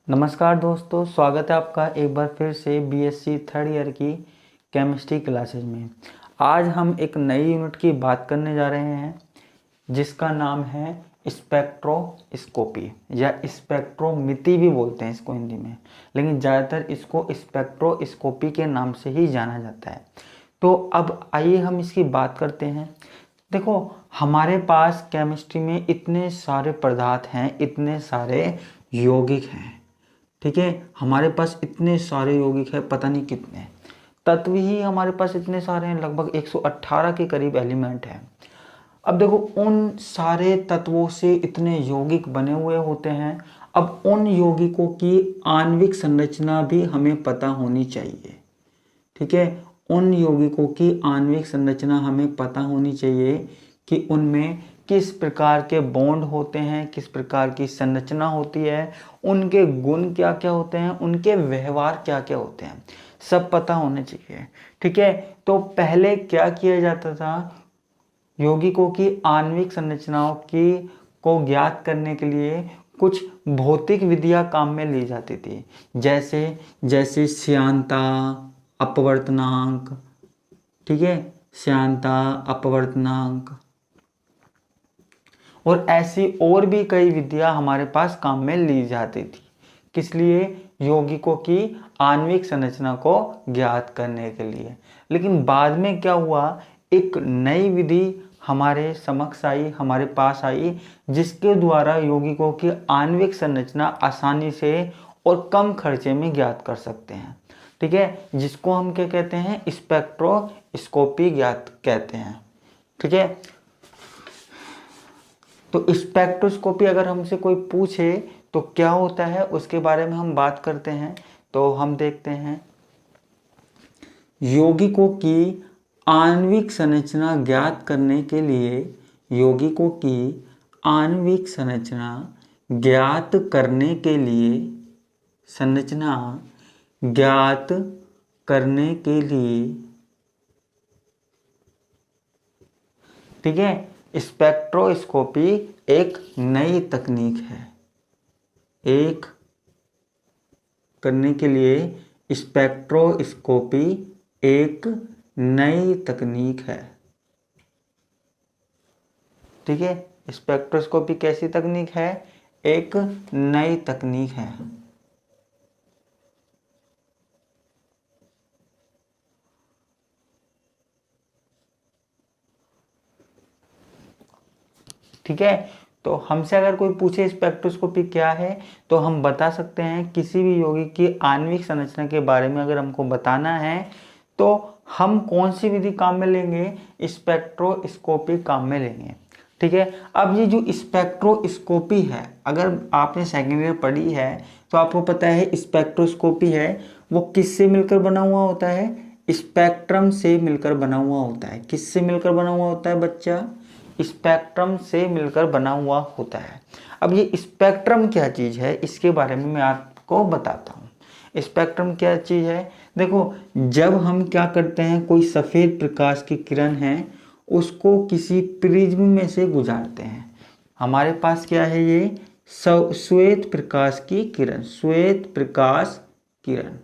नमस्कार दोस्तों, स्वागत है आपका एक बार फिर से बीएससी थर्ड ईयर की केमिस्ट्री क्लासेज में। आज हम एक नई यूनिट की बात करने जा रहे हैं जिसका नाम है स्पेक्ट्रोस्कोपी या स्पेक्ट्रोमिति भी बोलते हैं इसको हिंदी में, लेकिन ज़्यादातर इसको स्पेक्ट्रोस्कोपी के नाम से ही जाना जाता है। तो अब आइए हम इसकी बात करते हैं। देखो, हमारे पास केमिस्ट्री में इतने सारे पदार्थ हैं, इतने सारे यौगिक हैं, ठीक है। हमारे पास इतने सारे यौगिक है, पता नहीं कितने तत्व ही हमारे पास इतने सारे हैं, लगभग 118 के करीब एलिमेंट हैं। अब देखो, उन सारे तत्वों से इतने यौगिक बने हुए होते हैं। अब उन यौगिकों की आणविक संरचना भी हमें पता होनी चाहिए, ठीक है। उन यौगिकों की आणविक संरचना हमें पता होनी चाहिए कि उनमें किस प्रकार के बॉन्ड होते हैं, किस प्रकार की संरचना होती है, उनके गुण क्या क्या होते हैं, उनके व्यवहार क्या क्या होते हैं, सब पता होने चाहिए, ठीक है। तो पहले क्या किया जाता था, यौगिकों की आणविक संरचनाओं की को ज्ञात करने के लिए कुछ भौतिक विधियां काम में ली जाती थी, जैसे श्यानता, अपवर्तनांक, ठीक है, श्यानता, अपवर्तनांक और ऐसी और भी कई विधियां हमारे पास काम में ली जाती थी। किस लिए? यौगिकों की आणविक संरचना को ज्ञात करने के लिए। लेकिन बाद में क्या हुआ, एक नई विधि हमारे समक्ष आई, हमारे पास आई, जिसके द्वारा यौगिकों की आणविक संरचना आसानी से और कम खर्चे में ज्ञात कर सकते हैं, ठीक है, जिसको हम क्या कहते हैं, स्पेक्ट्रोस्कोपी ज्ञात कहते हैं, ठीक है। तो स्पेक्ट्रोस्कोपी अगर हमसे कोई पूछे तो क्या होता है, उसके बारे में हम बात करते हैं। तो हम देखते हैं, यौगिकों की आणविक संरचना ज्ञात करने के लिए, यौगिकों की आणविक संरचना ज्ञात करने के लिए, संरचना ज्ञात करने के लिए, ठीक है, स्पेक्ट्रोस्कोपी एक नई तकनीक है। एक करने के लिए स्पेक्ट्रोस्कोपी एक नई तकनीक है, ठीक है। स्पेक्ट्रोस्कोपी कैसी तकनीक है? एक नई तकनीक है, ठीक है। तो हमसे अगर कोई पूछे स्पेक्ट्रोस्कोपी क्या है, तो हम बता सकते हैं, किसी भी यौगिक की आणविक संरचना के बारे में अगर हमको बताना है तो हम कौन सी विधि काम में लेंगे? स्पेक्ट्रोस्कोपी काम में लेंगे, ठीक है। अब ये जो स्पेक्ट्रोस्कोपी है, अगर आपने सेकेंड ईयर पढ़ी है तो आपको पता है स्पेक्ट्रोस्कोपी है वो किससे मिलकर बना हुआ होता है? स्पेक्ट्रम से मिलकर बना हुआ होता है। किससे मिलकर बना हुआ होता है बच्चा? स्पेक्ट्रम से मिलकर बना हुआ होता है। अब ये स्पेक्ट्रम क्या चीज़ है, इसके बारे में मैं आपको बताता हूँ। स्पेक्ट्रम क्या चीज़ है? देखो, जब हम क्या करते हैं, कोई सफ़ेद प्रकाश की किरण है, उसको किसी प्रिज्म में से गुजारते हैं। हमारे पास क्या है ये? श्वेत प्रकाश की किरण, श्वेत प्रकाश किरण,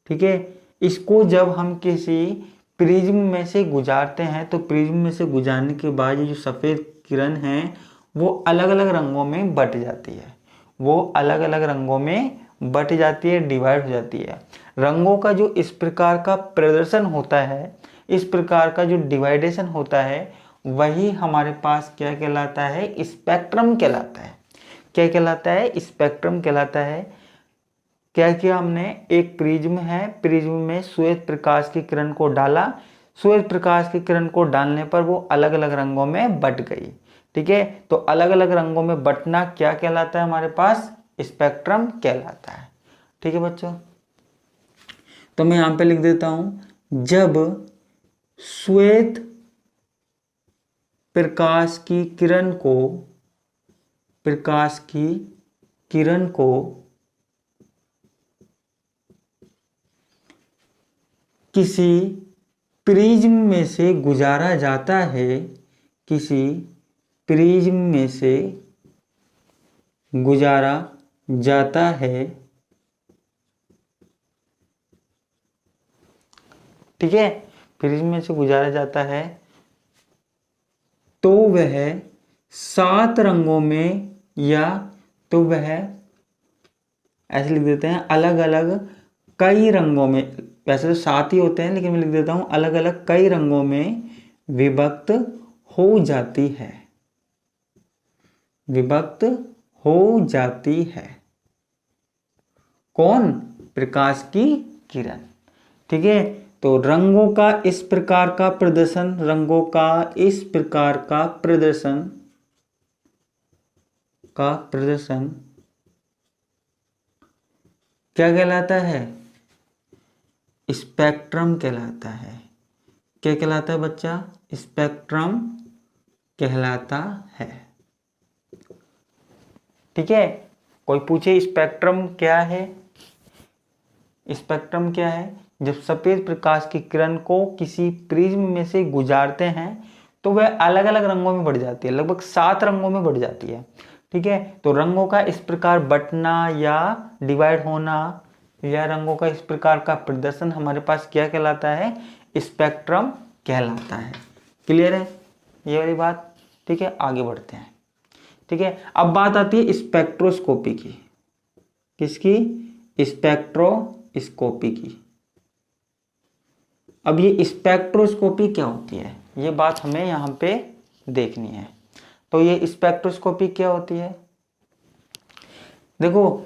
ठीक है। इसको जब हम किसी प्रिज्म में से गुजारते हैं तो प्रिज्म में से गुजारने के बाद ये जो सफ़ेद किरण है वो अलग अलग रंगों में बट जाती है, वो अलग अलग रंगों में बट जाती है, डिवाइड हो जाती है। रंगों का जो इस प्रकार का प्रदर्शन होता है, इस प्रकार का जो डिवाइडेशन होता है, वही हमारे पास क्या कहलाता है? स्पेक्ट्रम कहलाता है। क्या कहलाता है? स्पेक्ट्रम कहलाता है। क्या किया हमने? एक प्रिज्म है, प्रिज्म में श्वेत प्रकाश की किरण को डाला, श्वेत प्रकाश की किरण को डालने पर वो अलग अलग रंगों में बट गई, ठीक है। तो अलग अलग रंगों में बटना क्या कहलाता है? हमारे पास स्पेक्ट्रम कहलाता है, ठीक है बच्चों। तो मैं यहां पे लिख देता हूं, जब श्वेत प्रकाश की किरण को, प्रकाश की किरण को किसी प्रिज्म में से गुजारा जाता है, किसी प्रिज्म में से गुजारा जाता है, ठीक है, प्रिज्म में से गुजारा जाता है, तो वह 7 रंगों में, या तो वह ऐसे लिख देते हैं अलग अलग कई रंगों में, वैसे तो 7 ही होते हैं लेकिन मैं लिख देता हूं अलग अलग कई रंगों में विभक्त हो जाती है, विभक्त हो जाती है। कौन? प्रकाश की किरण। ठीक है, तो रंगों का इस प्रकार का प्रदर्शन, रंगों का इस प्रकार का प्रदर्शन क्या कहलाता है? स्पेक्ट्रम कहलाता है। क्या कहलाता है बच्चा? स्पेक्ट्रम कहलाता है। ठीक है, कोई पूछे स्पेक्ट्रम क्या है? स्पेक्ट्रम क्या है? जब सफेद प्रकाश की किरण को किसी प्रिज्म में से गुजारते हैं तो वह अलग अलग रंगों में बढ़ जाती है, लगभग 7 रंगों में बढ़ जाती है। ठीक है, तो रंगों का इस प्रकार बंटना या डिवाइड होना या रंगों का इस प्रकार का प्रदर्शन हमारे पास क्या कहलाता है? स्पेक्ट्रम कहलाता है। क्लियर है ये वाली बात? ठीक है, आगे बढ़ते हैं। ठीक है, अब बात आती है स्पेक्ट्रोस्कोपी की। किसकी? स्पेक्ट्रोस्कोपी की। अब ये स्पेक्ट्रोस्कोपी क्या होती है, ये बात हमें यहाँ पे देखनी है। तो ये स्पेक्ट्रोस्कोपी क्या होती है? देखो,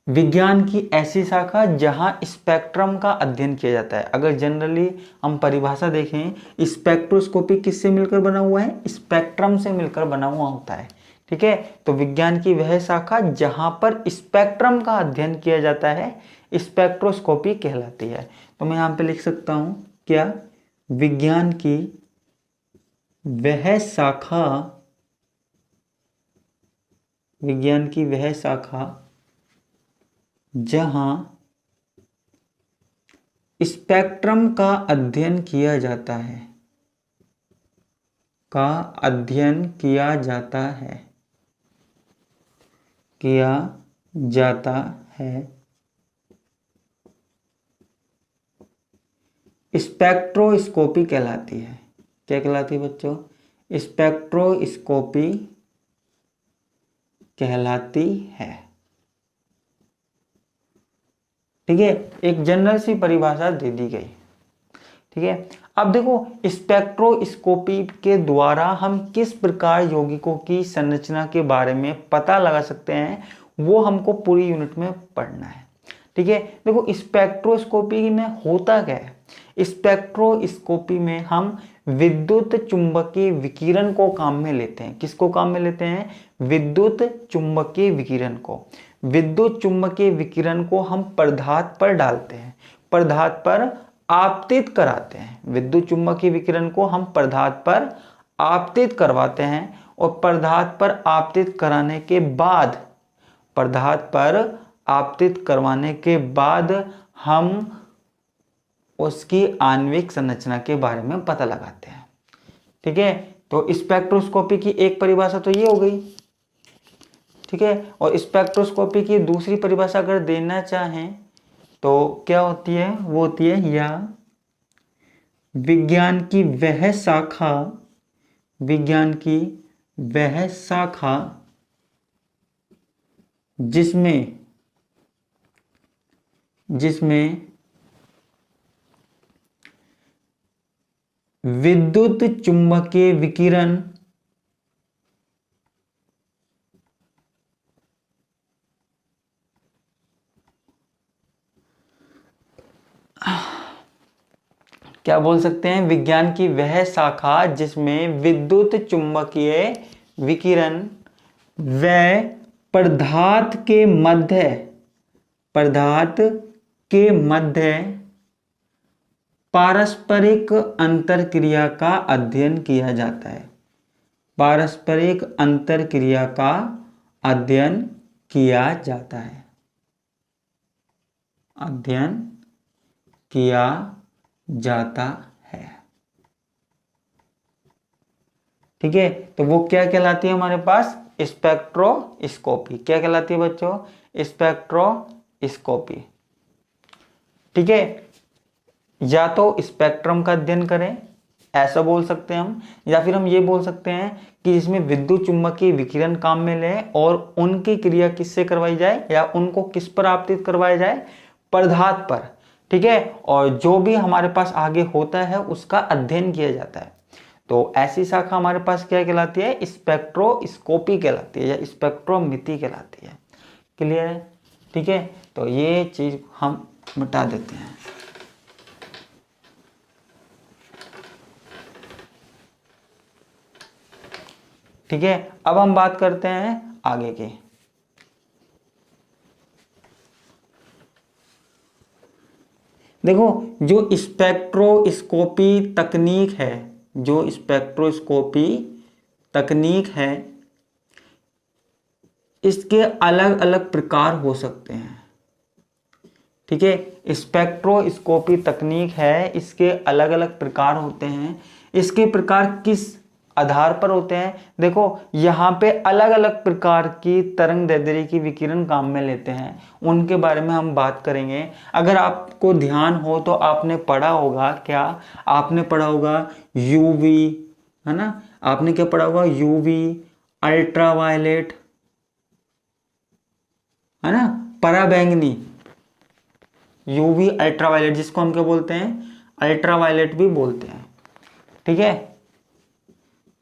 विज्ञान की ऐसी शाखा जहां स्पेक्ट्रम का अध्ययन किया जाता है। अगर जनरली हम परिभाषा देखें, स्पेक्ट्रोस्कोपी किससे मिलकर बना हुआ है? स्पेक्ट्रम से मिलकर बना हुआ होता है। ठीक है, तो विज्ञान की वह शाखा जहां पर स्पेक्ट्रम का अध्ययन किया जाता है स्पेक्ट्रोस्कोपी कहलाती है। तो मैं यहां पे लिख सकता हूं क्या? विज्ञान की वह शाखा, विज्ञान की वह शाखा जहां स्पेक्ट्रम का अध्ययन किया जाता है, का अध्ययन किया जाता है, किया जाता है, स्पेक्ट्रोस्कोपी कहलाती है। क्या कहलाती है बच्चों? स्पेक्ट्रोस्कोपी कहलाती है। ठीक है, एक जनरल सी परिभाषा दे दी गई। ठीक है, अब देखो स्पेक्ट्रोस्कोपी के द्वारा हम किस प्रकार यौगिकों की संरचना के बारे में पता लगा सकते हैं, वो हमको पूरी यूनिट में पढ़ना है। ठीक है, देखो स्पेक्ट्रोस्कोपी में होता क्या है? स्पेक्ट्रोस्कोपी में हम विद्युत चुंबकीय विकिरण को काम में लेते हैं। किसको काम में लेते हैं? विद्युत चुंबकीय विकिरण को। विद्युत चुंबकीय विकिरण को हम पदार्थ पर डालते हैं, पदार्थ पर आपतित कराते हैं। विद्युत चुंबकीय विकिरण को हम पदार्थ पर आपतित करवाते हैं और पदार्थ पर आपतित कराने के बाद, पदार्थ पर आपतित करवाने के बाद हम उसकी आणविक संरचना के बारे में पता लगाते हैं। ठीक है, तो स्पेक्ट्रोस्कोपी की एक परिभाषा तो ये हो गई। ठीक है, और स्पेक्ट्रोस्कोपी की दूसरी परिभाषा अगर देना चाहें तो क्या होती है? वो होती है या विज्ञान की वह शाखा, विज्ञान की वह शाखा जिसमें विद्युत चुंबकीय विकिरण क्या बोल सकते हैं? विज्ञान की वह शाखा जिसमें विद्युत चुंबकीय विकिरण व पदार्थ के मध्य पारस्परिक अंतरक्रिया का अध्ययन किया जाता है। पारस्परिक अंतरक्रिया का अध्ययन किया जाता है, अध्ययन किया जाता है। ठीक है, तो वो क्या कहलाती है हमारे पास? स्पेक्ट्रोस्कोपी। क्या कहलाती है बच्चों? स्पेक्ट्रोस्कोपी। ठीक है, या तो स्पेक्ट्रम का अध्ययन करें ऐसा बोल सकते हैं हम, या फिर हम ये बोल सकते हैं कि इसमें विद्युत चुम्बकीय विकिरण काम में लें और उनकी क्रिया किससे करवाई जाए या उनको किस पर आपतित करवाया जाए? पदार्थ पर। ठीक है, और जो भी हमारे पास आगे होता है उसका अध्ययन किया जाता है। तो ऐसी शाखा हमारे पास क्या कहलाती है? स्पेक्ट्रोस्कोपी कहलाती है या स्पेक्ट्रोमिति कहलाती है। क्लियर है? ठीक है, तो ये चीज हम मिटा देते हैं। ठीक है, अब हम बात करते हैं आगे की। देखो, जो स्पेक्ट्रोस्कोपी तकनीक है, जो स्पेक्ट्रोस्कोपी तकनीक है, इसके अलग अलग प्रकार हो सकते हैं। ठीक है, स्पेक्ट्रोस्कोपी तकनीक है, इसके अलग अलग प्रकार होते हैं। इसके प्रकार किस आधार पर होते हैं? देखो, यहाँ पे अलग अलग प्रकार की तरंग दैर्ध्य की विकिरण काम में लेते हैं, उनके बारे में हम बात करेंगे। अगर आपको ध्यान हो तो आपने पढ़ा होगा, क्या आपने पढ़ा होगा? यूवी, है ना? आपने क्या पढ़ा होगा? यूवी, अल्ट्रावायलेट, है ना? पराबैंगनी, यूवी अल्ट्रावायलेट, जिसको हम क्या बोलते हैं? अल्ट्रावायलेट भी बोलते हैं। ठीक है,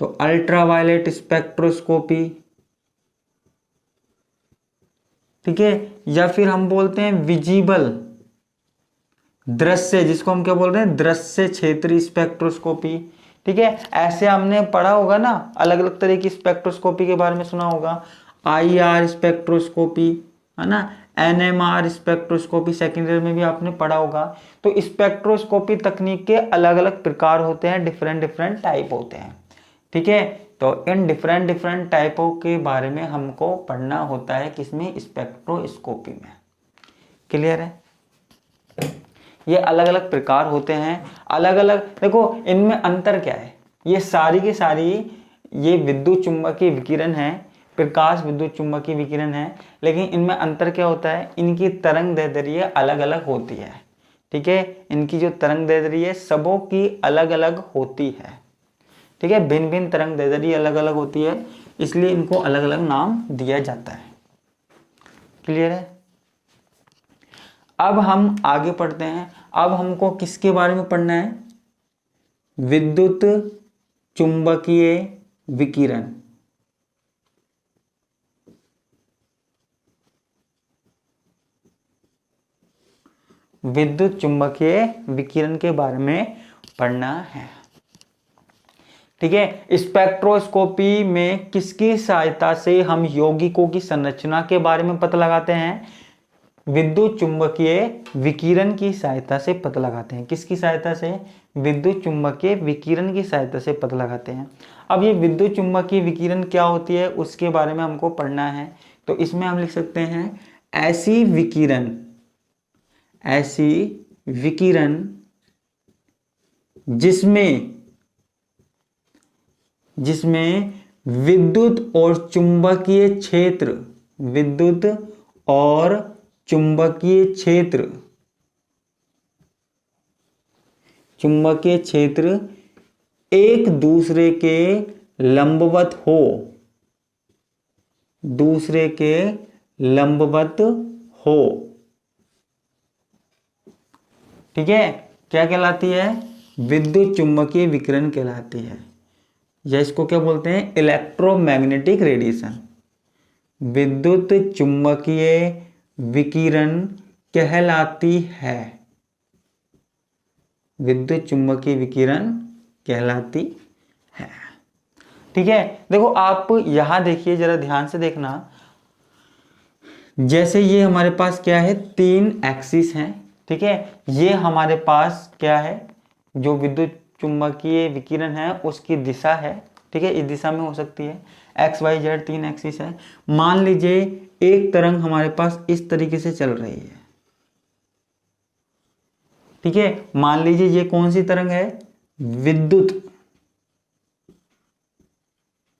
तो अल्ट्रावायलेट स्पेक्ट्रोस्कोपी। ठीक है, या फिर हम बोलते हैं विजिबल दृश्य, जिसको हम क्या बोल रहे हैं? दृश्य क्षेत्र स्पेक्ट्रोस्कोपी। ठीक है, ऐसे हमने पढ़ा होगा ना, अलग अलग तरह की स्पेक्ट्रोस्कोपी के बारे में सुना होगा। आईआर स्पेक्ट्रोस्कोपी, है ना? एनएमआर स्पेक्ट्रोस्कोपी, सेकेंड ईयर में भी आपने पढ़ा होगा। तो स्पेक्ट्रोस्कोपी तकनीक के अलग अलग प्रकार होते हैं, डिफरेंट डिफरेंट टाइप होते हैं। ठीक है, तो इन डिफरेंट डिफरेंट टाइपों के बारे में हमको पढ़ना होता है किसमें? स्पेक्ट्रोस्कोपी में। क्लियर है? ये अलग अलग प्रकार होते हैं, अलग अलग। देखो, इनमें अंतर क्या है? ये सारी की सारी ये विद्युत चुम्बकीय विकिरण है, प्रकाश विद्युत चुम्बकीय विकिरण है, लेकिन इनमें अंतर क्या होता है? इनकी तरंग दैर्ध्य अलग अलग होती है। ठीक है, इनकी जो तरंग दैर्ध्य सबों की अलग अलग होती है। ठीक है, भिन्न भिन्न तरंग दैर्ध्य अलग अलग होती है, इसलिए इनको अलग अलग नाम दिया जाता है। क्लियर है? अब हम आगे पढ़ते हैं। अब हमको किसके बारे में पढ़ना है? विद्युत चुंबकीय विकिरण। विद्युत चुंबकीय विकिरण के बारे में पढ़ना है। ठीक है, स्पेक्ट्रोस्कोपी में किसकी सहायता से हम यौगिकों की संरचना के बारे में पता लगाते हैं? विद्युत चुंबकीय विकिरण की सहायता से पता लगाते हैं। किसकी सहायता से? विद्युत चुंबकीय विकिरण की सहायता से पता लगाते हैं। अब ये विद्युत चुंबकीय विकिरण क्या होती है उसके बारे में हमको पढ़ना है। तो इसमें हम लिख सकते हैं ऐसी विकिरण जिसमें विद्युत और चुंबकीय क्षेत्र एक दूसरे के लंबवत हो। ठीक है, क्या कहलाती है? विद्युत चुंबकीय विकिरण कहलाती है, या इसको क्या बोलते हैं? Electromagnetic radiation. विद्युत चुंबकीय विकिरण कहलाती है। विद्युत चुंबकीय विकिरण कहलाती है। ठीक है, देखो आप यहां देखिए, जरा ध्यान से देखना। जैसे ये हमारे पास क्या है? 3 एक्सिस हैं। ठीक है, ये हमारे पास क्या है? जो विद्युत चुंबकीय विकिरण है उसकी दिशा है। ठीक है, इस दिशा में हो सकती है, एक्स वाई जेड 3 एक्सिस है। मान लीजिए एक तरंग हमारे पास इस तरीके से चल रही है। ठीक है, मान लीजिए ये कौन सी तरंग है? विद्युत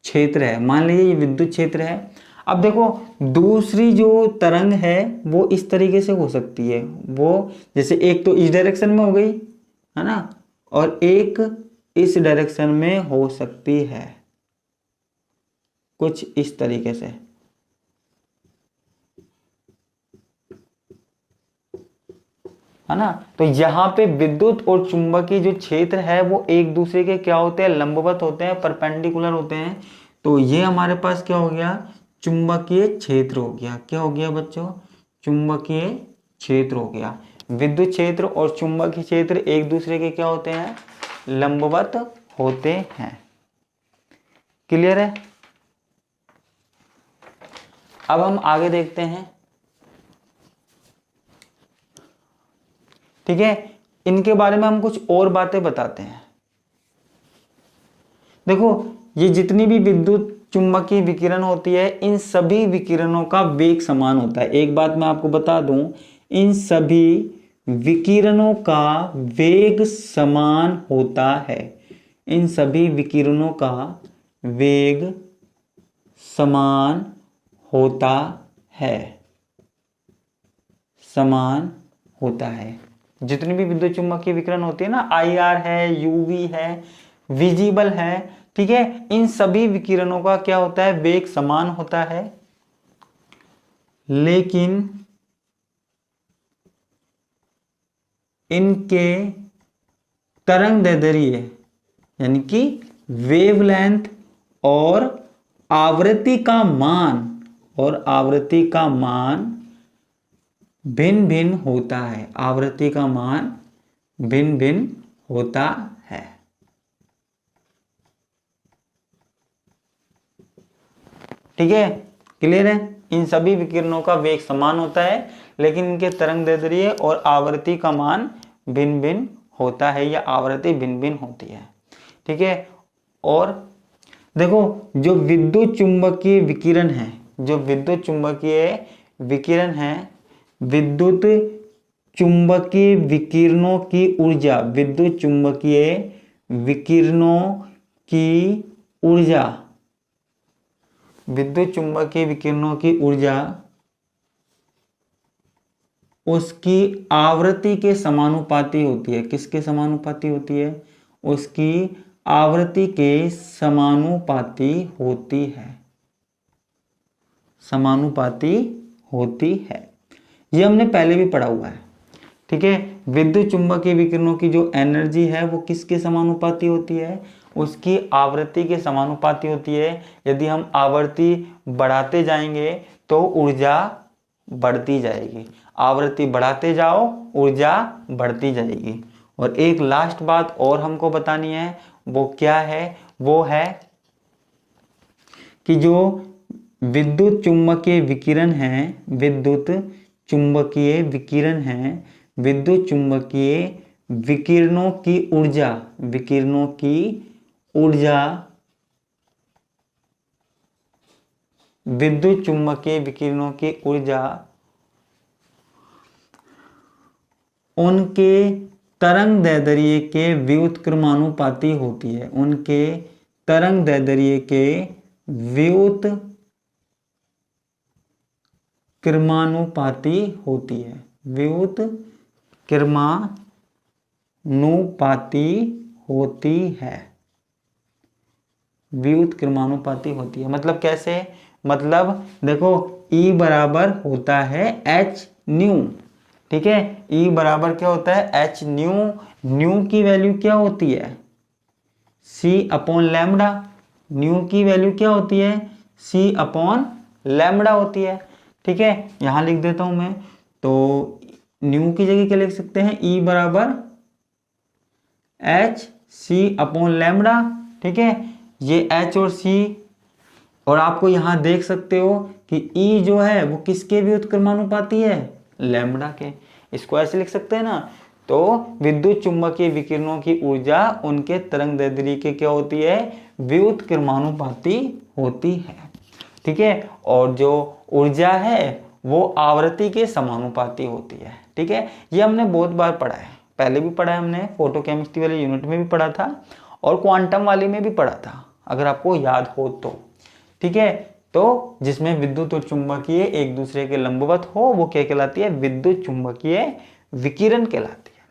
क्षेत्र है, मान लीजिए ये विद्युत क्षेत्र है। अब देखो दूसरी जो तरंग है वो इस तरीके से हो सकती है, वो जैसे एक तो इस डायरेक्शन में हो गई है ना, और एक इस डायरेक्शन में हो सकती है, कुछ इस तरीके से, है ना। तो यहाँ पे विद्युत और चुंबकीय जो क्षेत्र है वो एक दूसरे के क्या होते हैं, लंबवत होते हैं, परपेंडिकुलर होते हैं। तो ये हमारे पास क्या हो गया, चुंबकीय क्षेत्र हो गया। क्या हो गया बच्चों, चुंबकीय क्षेत्र हो गया। विद्युत क्षेत्र और चुंबकीय क्षेत्र एक दूसरे के क्या होते हैं, लंबवत होते हैं। क्लियर है। अब हम आगे देखते हैं, ठीक है। इनके बारे में हम कुछ और बातें बताते हैं। देखो ये जितनी भी विद्युत चुंबकीय विकिरण होती है, इन सभी विकिरणों का वेग समान होता है। एक बात मैं आपको बता दूं, इन सभी विकिरणों का वेग समान होता है। इन सभी विकिरणों का वेग समान होता है, समान होता है। जितनी भी विद्युत चुंबकीय विकिरण होती है ना, IR है, UV है, विजिबल है, ठीक है, इन सभी विकिरणों का क्या होता है, वेग समान होता है। लेकिन इनके तरंगदैर्ध्य यानी कि वेवलेंथ और आवृत्ति का मान भिन्न भिन्न होता है। आवृत्ति का मान भिन्न भिन्न होता है। ठीक है, क्लियर है। इन सभी विकिरणों का वेग समान होता है, लेकिन इनके तरंगदैर्ध्य और आवृत्ति का मान भिन्न भिन्न होता है, या आवृत्ति भिन्न भिन्न होती है। ठीक है। और देखो जो विद्युत चुंबकीय विकिरण है, विद्युत चुंबकीय विकिरणों की ऊर्जा, विद्युत चुंबकीय विकिरणों की ऊर्जा उसकी आवृत्ति के समानुपाती होती है। किसके समानुपाती होती है, उसकी आवृत्ति के समानुपाती होती है, समानुपाती होती है। ये हमने पहले भी पढ़ा हुआ है। ठीक है, विद्युत चुंबकीय विकिरणों की जो एनर्जी है वो किसके समानुपाती होती है, उसकी आवृत्ति के समानुपाती होती है। यदि हम आवृत्ति बढ़ाते जाएंगे तो ऊर्जा बढ़ती जाएगी, आवृत्ति बढ़ाते जाओ ऊर्जा बढ़ती जाएगी। और एक लास्ट बात और हमको बतानी है, वो क्या है, वो है कि जो विद्युत चुंबकीय विकिरण है, विद्युत चुंबकीय विकिरणों की ऊर्जा, विद्युत चुंबकीय विकिरणों की ऊर्जा उनके तरंगदैर्ध्य के व्युत्क्रमानुपाती होती है, उनके तरंगदैर्ध्य के व्युत्क्रमानुपाती होती है, व्युत्क्रमानुपाती होती है। मतलब कैसे, मतलब देखो E बराबर होता है h न्यू। ठीक है, E बराबर क्या होता है, h न्यू। न्यू की वैल्यू क्या होती है, C अपॉन लैम्बडा। न्यू की वैल्यू क्या होती है, C अपॉन लैम्बडा होती है। ठीक है, यहां लिख देता हूं मैं। तो न्यू की जगह क्या लिख सकते हैं, E बराबर h C अपॉन लैम्बडा। ठीक है, ये h और C, और आपको यहां देख सकते हो कि E जो है वो किसके व्युत्क्रमानुपाती है, लैम्बडा के। इसको ऐसे लिख सकते हैं ना। तो विद्युत चुंबकीय विकिरणों की ऊर्जा उनके तरंगदैर्ध्य के क्या होती है, व्युत्क्रमानुपाती होती है। ठीक है, और जो ऊर्जा है वो आवृत्ति के समानुपाती होती है। ठीक है, ये हमने बहुत बार पढ़ा है, पहले भी पढ़ा है हमने, फोटोकेमिस्ट्री वाले यूनिट में भी पढ़ा था और क्वांटम वाले में भी पढ़ा था। अगर आपको याद हो तो। ठीक है, तो जिसमें विद्युत और चुंबकीय एक दूसरे के लंबवत हो वो क्या कहलाती है, विद्युत चुंबकीय विकिरण कहलाती है।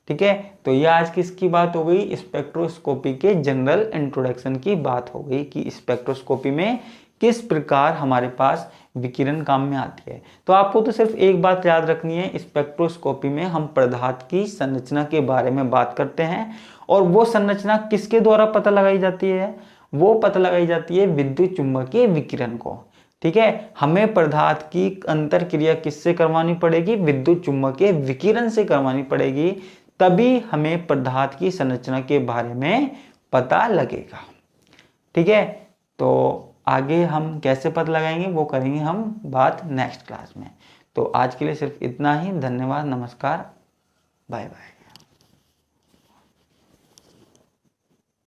ठीक है, तो ये आज किसकी बात हो गई, स्पेक्ट्रोस्कोपी के जनरल इंट्रोडक्शन की बात हो गई कि स्पेक्ट्रोस्कोपी में किस प्रकार हमारे पास विकिरण काम में आती है। तो आपको तो सिर्फ एक बात याद रखनी है, स्पेक्ट्रोस्कोपी में हम पदार्थ की संरचना के बारे में बात करते हैं और वो संरचना किसके द्वारा पता लगाई जाती है, वो पता लगाई जाती है विद्युत चुंबकीय विकिरण को। ठीक है, हमें पदार्थ की अंतर क्रिया किससे करवानी पड़ेगी, विद्युत चुंबकीय विकिरण से करवानी पड़ेगी, तभी हमें पदार्थ की संरचना के बारे में पता लगेगा। ठीक है, तो आगे हम कैसे पता लगाएंगे वो करेंगे हम बात नेक्स्ट क्लास में। तो आज के लिए सिर्फ इतना ही। धन्यवाद, नमस्कार, बाय बाय।